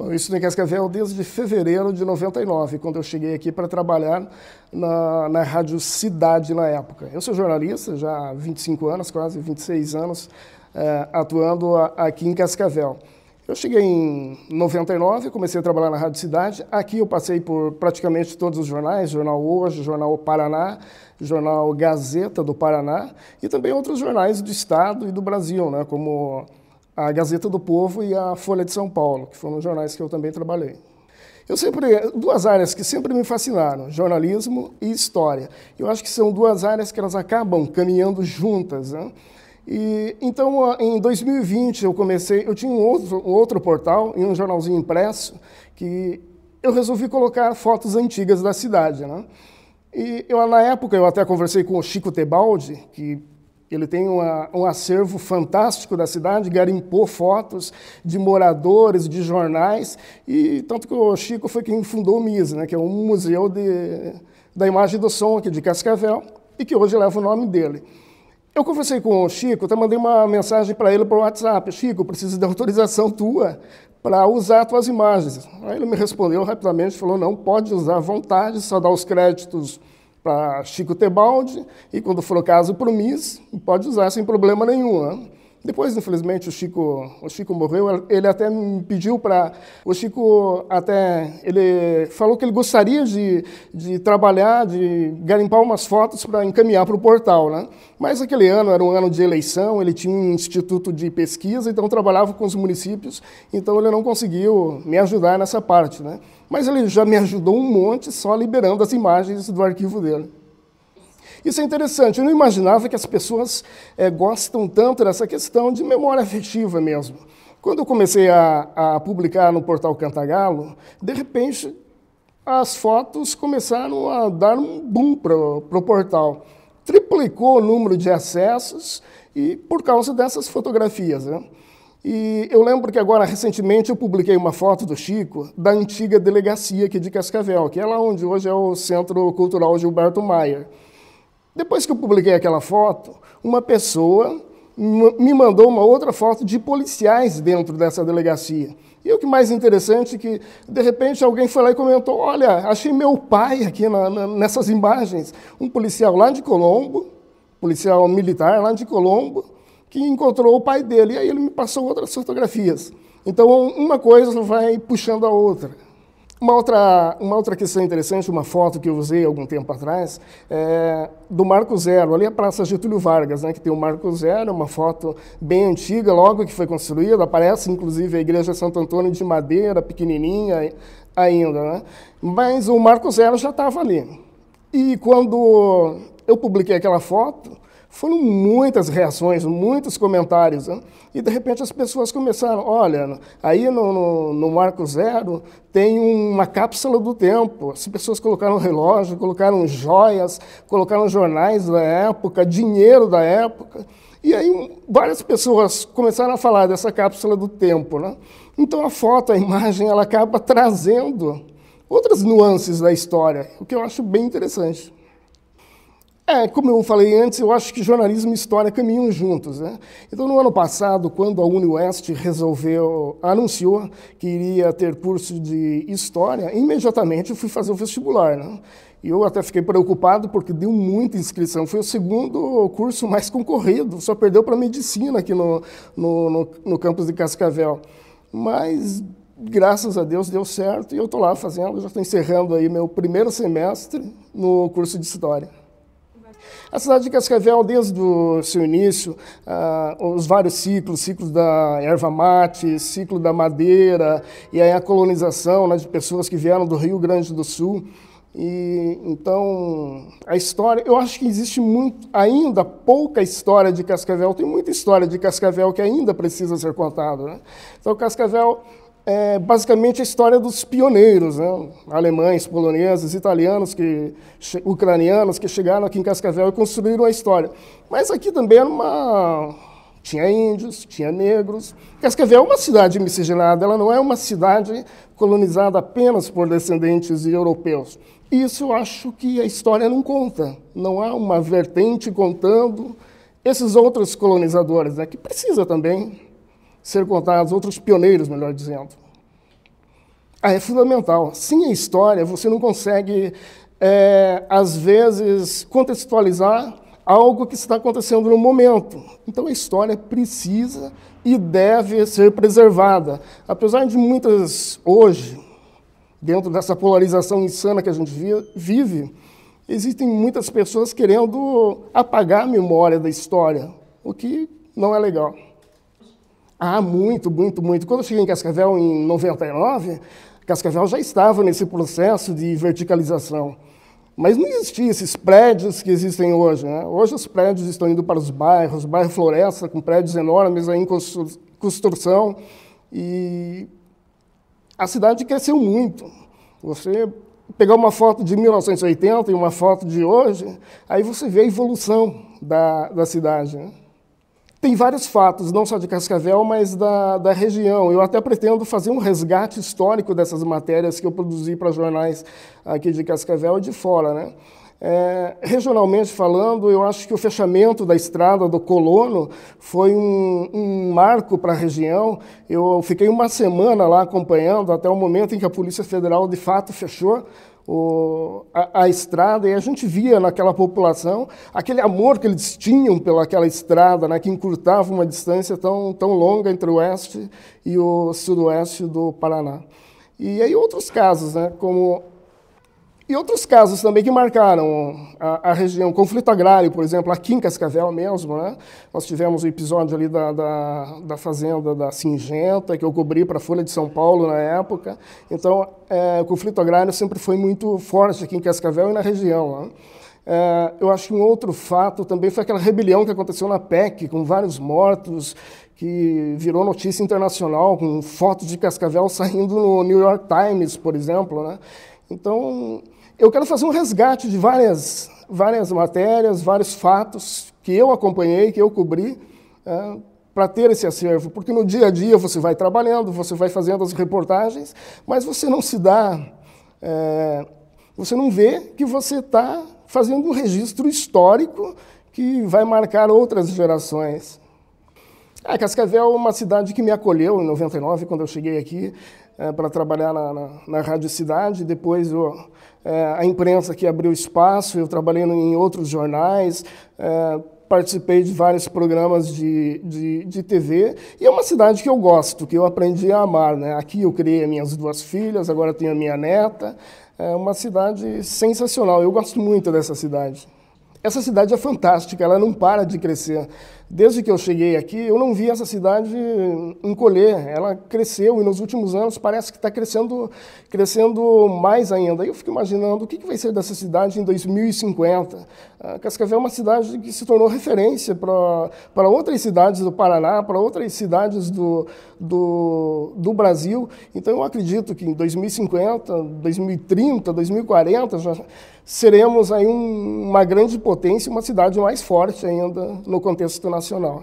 Bom, eu estou em Cascavel desde fevereiro de 99, quando eu cheguei aqui para trabalhar na Rádio Cidade na época. Eu sou jornalista, já há 25 anos, quase 26 anos, atuando aqui em Cascavel. Eu cheguei em 99, comecei a trabalhar na Rádio Cidade. Aqui eu passei por praticamente todos os jornais, Jornal Hoje, Jornal Paraná, Jornal Gazeta do Paraná e também outros jornais do Estado e do Brasil, né, como a Gazeta do Povo e a Folha de São Paulo, que foram jornais que eu também trabalhei. Duas áreas que sempre me fascinaram, jornalismo e história. Eu acho que são duas áreas que elas acabam caminhando juntas, né? Então, em 2020, eu tinha um outro portal, em um jornalzinho impresso, que eu resolvi colocar fotos antigas da cidade, né? Na época, eu até conversei com o Chico Tebaldi, que ele tem um acervo fantástico da cidade, garimpou fotos de moradores, de jornais, e tanto que o Chico foi quem fundou o MIS, né, que é um museu da imagem e do som aqui de Cascavel, e que hoje leva o nome dele. Eu conversei com o Chico, até mandei uma mensagem para ele por WhatsApp. Chico, preciso de autorização tua para usar tuas imagens. Aí ele me respondeu rapidamente, falou, não, pode usar à vontade, só dá os créditos para Chico Tebaldi, e quando for o caso para o MIS, pode usar sem problema nenhum, né? Depois, infelizmente, o Chico morreu, ele até me pediu para... ele falou que ele gostaria de trabalhar, de garimpar umas fotos para encaminhar para o portal, né? Mas aquele ano era um ano de eleição, ele tinha um instituto de pesquisa, então trabalhava com os municípios, então ele não conseguiu me ajudar nessa parte, né? Mas ele já me ajudou um monte só liberando as imagens do arquivo dele. Isso é interessante, eu não imaginava que as pessoas gostam tanto dessa questão de memória afetiva mesmo. Quando eu comecei a publicar no portal Cantagalo, de repente as fotos começaram a dar um boom para o portal. Triplicou o número de acessos e por causa dessas fotografias, né? E eu lembro que agora, recentemente, eu publiquei uma foto do Chico da antiga delegacia aqui de Cascavel, que é lá onde hoje é o Centro Cultural Gilberto Mayer. Depois que eu publiquei aquela foto, uma pessoa me mandou uma outra foto de policiais dentro dessa delegacia. E o que mais interessante é que, de repente, alguém foi lá e comentou, olha, achei meu pai aqui nessas imagens, um policial lá de Colombo, policial militar lá de Colombo, que encontrou o pai dele, e aí ele me passou outras fotografias. Então, uma coisa vai puxando a outra. Uma outra questão interessante, uma foto que eu usei algum tempo atrás, é do Marco Zero, ali a Praça Getúlio Vargas, né, que tem o Marco Zero, uma foto bem antiga, logo que foi construída, aparece inclusive a Igreja Santo Antônio de madeira, pequenininha ainda, né? Mas o Marco Zero já estava ali. E quando eu publiquei aquela foto, foram muitas reações, muitos comentários, né? E, de repente, as pessoas começaram, olha, aí no Marco Zero tem uma cápsula do tempo. As pessoas colocaram relógio, colocaram joias, colocaram jornais da época, dinheiro da época. E aí várias pessoas começaram a falar dessa cápsula do tempo, né? Então, a foto, a imagem, ela acaba trazendo outras nuances da história, o que eu acho bem interessante. Como eu falei antes, eu acho que jornalismo e história caminham juntos, né? Então, no ano passado, quando a UniOeste anunciou que iria ter curso de história, imediatamente eu fui fazer o vestibular, né? E eu até fiquei preocupado porque deu muita inscrição. Foi o segundo curso mais concorrido, só perdeu para medicina aqui no campus de Cascavel. Mas, graças a Deus, deu certo e eu estou lá fazendo, já estou encerrando aí meu primeiro semestre no curso de história. A cidade de Cascavel, desde o seu início, os vários ciclos da erva mate, ciclo da madeira, e aí a colonização, né, de pessoas que vieram do Rio Grande do Sul. Então, a história, eu acho que existe ainda pouca história de Cascavel, tem muita história de Cascavel que ainda precisa ser contada, né? Então, Cascavel é basicamente a história dos pioneiros, né? Alemães, poloneses, italianos, ucranianos que chegaram aqui em Cascavel e construíram a história. Mas aqui também tinha índios, tinha negros. Cascavel é uma cidade miscigenada, ela não é uma cidade colonizada apenas por descendentes de europeus. Isso eu acho que a história não conta, não há uma vertente contando esses outros colonizadores, né, que precisa também ser contados, outros pioneiros, melhor dizendo. Ah, é fundamental. Sem a história, você não consegue, às vezes, contextualizar algo que está acontecendo no momento. Então, a história precisa e deve ser preservada. Apesar de muitas, hoje, dentro dessa polarização insana que a gente vive, existem muitas pessoas querendo apagar a memória da história, o que não é legal. Ah, muito, muito, muito. Quando eu cheguei em Cascavel, em 99, Cascavel já estava nesse processo de verticalização. Mas não existiam esses prédios que existem hoje, né? Hoje os prédios estão indo para os bairros, bairro Floresta, com prédios enormes aí em construção. E a cidade cresceu muito. Você pegar uma foto de 1980 e uma foto de hoje, aí você vê a evolução da cidade, né? Tem vários fatos, não só de Cascavel, mas da região. Eu até pretendo fazer um resgate histórico dessas matérias que eu produzi para jornais aqui de Cascavel e de fora, né? Regionalmente falando, eu acho que o fechamento da estrada do Colono foi um marco para a região. Eu fiquei uma semana lá acompanhando, até o momento em que a Polícia Federal, de fato, fechou a estrada, e a gente via naquela população aquele amor que eles tinham pelaquela estrada, né, que encurtava uma distância tão longa entre o oeste e o sudoeste do Paraná. E aí outros casos, né, e outros casos também que marcaram a região. Conflito agrário, por exemplo, aqui em Cascavel mesmo, né? Nós tivemos o episódio ali da fazenda da Singenta, que eu cobri para a Folha de São Paulo na época. Então, o conflito agrário sempre foi muito forte aqui em Cascavel e na região, né? Eu acho que um outro fato também foi aquela rebelião que aconteceu na PEC, com vários mortos, que virou notícia internacional, com fotos de Cascavel saindo no New York Times, por exemplo, né? Então, eu quero fazer um resgate de várias matérias, vários fatos que eu acompanhei, que eu cobri, para ter esse acervo. Porque no dia a dia você vai trabalhando, você vai fazendo as reportagens, mas você não se dá, você não vê que você está fazendo um registro histórico que vai marcar outras gerações. Cascavel é uma cidade que me acolheu em 99, quando eu cheguei aqui para trabalhar na Rádio Cidade. Depois a imprensa que abriu espaço, eu trabalhei em outros jornais, participei de vários programas de TV. E é uma cidade que eu gosto, que eu aprendi a amar, né? Aqui eu criei minhas 2 filhas, agora tenho a minha neta. É uma cidade sensacional, eu gosto muito dessa cidade. Essa cidade é fantástica, ela não para de crescer. Desde que eu cheguei aqui, eu não vi essa cidade encolher. Ela cresceu e nos últimos anos parece que está crescendo mais ainda. Aí eu fico imaginando o que vai ser dessa cidade em 2050. Cascavel é uma cidade que se tornou referência para outras cidades do Paraná, para outras cidades do Brasil. Então eu acredito que em 2050, 2030, 2040 já seremos aí uma grande potência, uma cidade mais forte ainda no contexto nacional.